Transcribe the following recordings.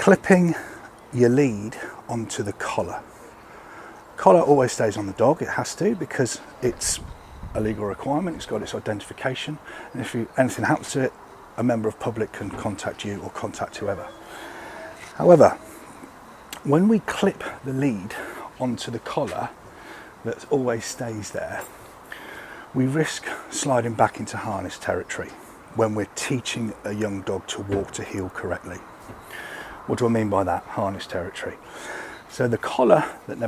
clipping your lead onto the collar. Collar always stays on the dog, it has to, because it's a legal requirement, it's got its identification, and if anything happens to it, a member of public can contact you or contact whoever. However, when we clip the lead onto the collar that always stays there, we risk sliding back into harness territory when we're teaching a young dog to walk to heel correctly. What do I mean by that? Harness territory. So the collar that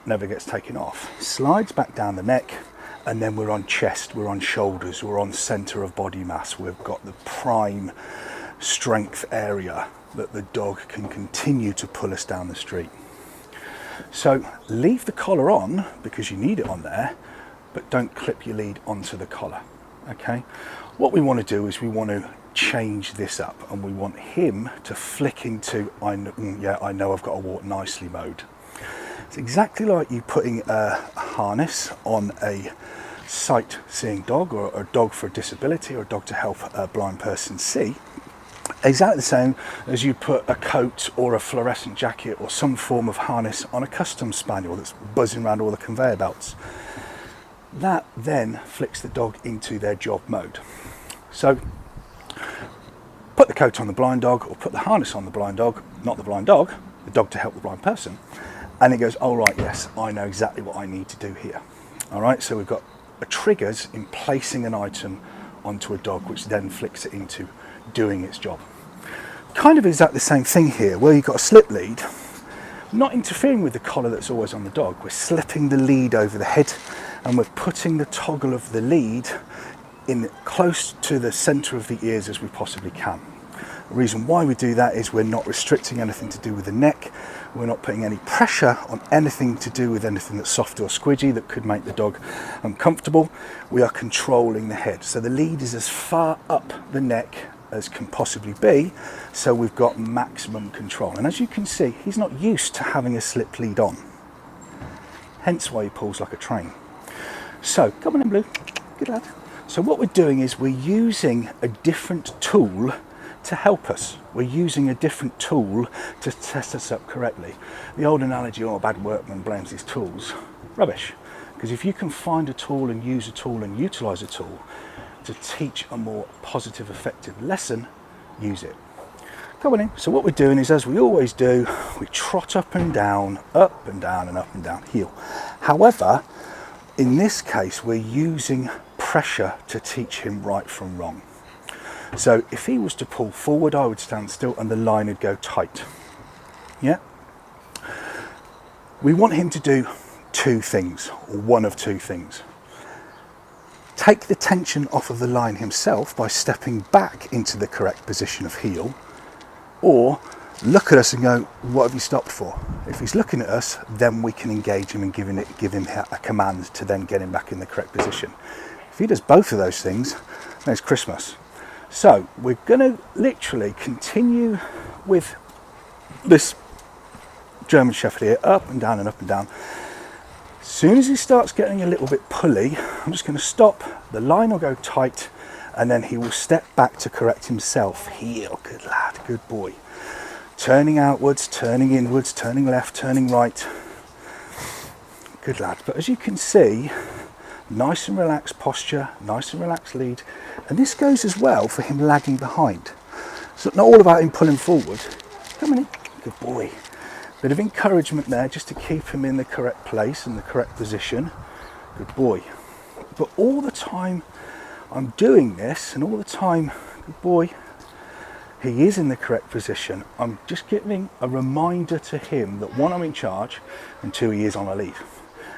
never gets taken off slides back down the neck, and then we're on chest, we're on shoulders, we're on centre of body mass. We've got the prime strength area that the dog can continue to pull us down the street. So leave the collar on because you need it on there, but don't clip your lead onto the collar. Okay, what we want to do is we want to change this up, and we want him to flick into I know I've got to walk nicely mode. It's exactly like you putting a harness on a sight-seeing dog, or a dog for a disability, or a dog to help a blind person see. Exactly the same as you put a coat or a fluorescent jacket or some form of harness on a custom spaniel that's buzzing around all the conveyor belts. That then flicks the dog into their job mode. So put the coat on the blind dog, or put the harness on the blind dog, not the blind dog, the dog to help the blind person, and it goes, oh right, yes, I know exactly what I need to do here. All right, so we've got triggers in placing an item onto a dog, which then flicks it into doing its job. Kind of exactly the same thing here, where you've got a slip lead, not interfering with the collar that's always on the dog. We're slipping the lead over the head, and we're putting the toggle of the lead in close to the centre of the ears as we possibly can. The reason why we do that is we're not restricting anything to do with the neck, we're not putting any pressure on anything to do with anything that's soft or squidgy that could make the dog uncomfortable. We are controlling the head. So the lead is as far up the neck as can possibly be, so we've got maximum control. And as you can see, he's not used to having a slip lead on, hence why he pulls like a train. So come on in, Blue, good lad. So what we're doing is we're using a different tool to help us. We're using a different tool to test us up correctly. The old analogy, oh, a bad workman blames his tools, rubbish. Because if you can find a tool and use a tool and utilise a tool to teach a more positive, effective lesson, use it. Come on in. So what we're doing is, as we always do, we trot up and down and up and down, heel. However, in this case, we're using pressure to teach him right from wrong. So if he was to pull forward, I would stand still and the line would go tight. Yeah? We want him to do two things, or one of two things. Take the tension off of the line himself by stepping back into the correct position of heel, or look at us and go, what have you stopped for? If he's looking at us, then we can engage him and give him a command to then get him back in the correct position. If he does both of those things, then it's Christmas. So we're going to literally continue with this German Shepherd here, up and down and up and down. As soon as he starts getting a little bit pulley, I'm just going to stop, the line will go tight, and then he will step back to correct himself. Heel, good lad, good boy. Turning outwards, turning inwards, turning left, turning right. Good lad. But as you can see, nice and relaxed posture, nice and relaxed lead. And this goes as well for him lagging behind. So not all about him pulling forward. Come on in. Good boy. Bit of encouragement there just to keep him in the correct place and the correct position. Good boy. But all the time I'm doing this, and all the time, good boy, he is in the correct position, I'm just giving a reminder to him that one, I'm in charge, and two, he is on a lead.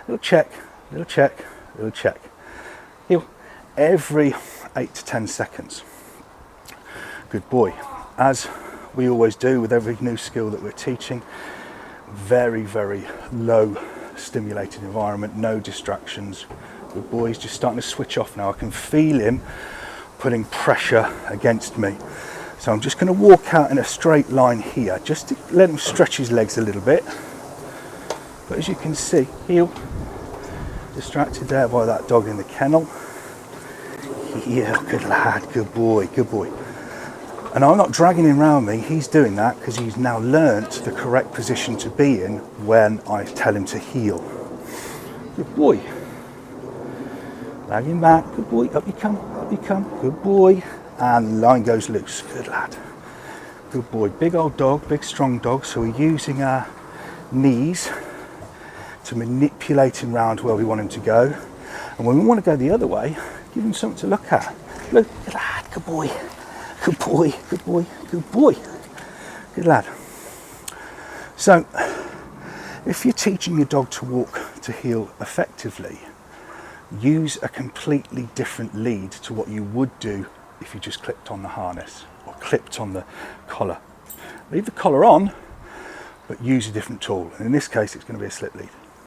Little check, little check, little check. Heel. Every 8 to 10 seconds. Good boy. As we always do with every new skill that we're teaching, very, very low stimulated environment, no distractions. Good boy, he's just starting to switch off now. I can feel him putting pressure against me. So I'm just going to walk out in a straight line here, just to let him stretch his legs a little bit. But as you can see, heel, distracted there by that dog in the kennel. Yeah, good lad, good boy, good boy. And I'm not dragging him around me, he's doing that because he's now learnt the correct position to be in when I tell him to heel. Good boy. Lag him back, good boy, up you come, good boy. And the line goes loose, good lad. Good boy, big old dog, big strong dog, so we're using our knees to manipulate him round where we want him to go. And when we want to go the other way, give him something to look at. Look, good lad, good boy. Good boy, good boy, good boy. Good lad. So, if you're teaching your dog to walk to heel effectively, use a completely different lead to what you would do if you just clipped on the harness or clipped on the collar. Leave the collar on, but use a different tool. And in this case, it's going to be a slip lead.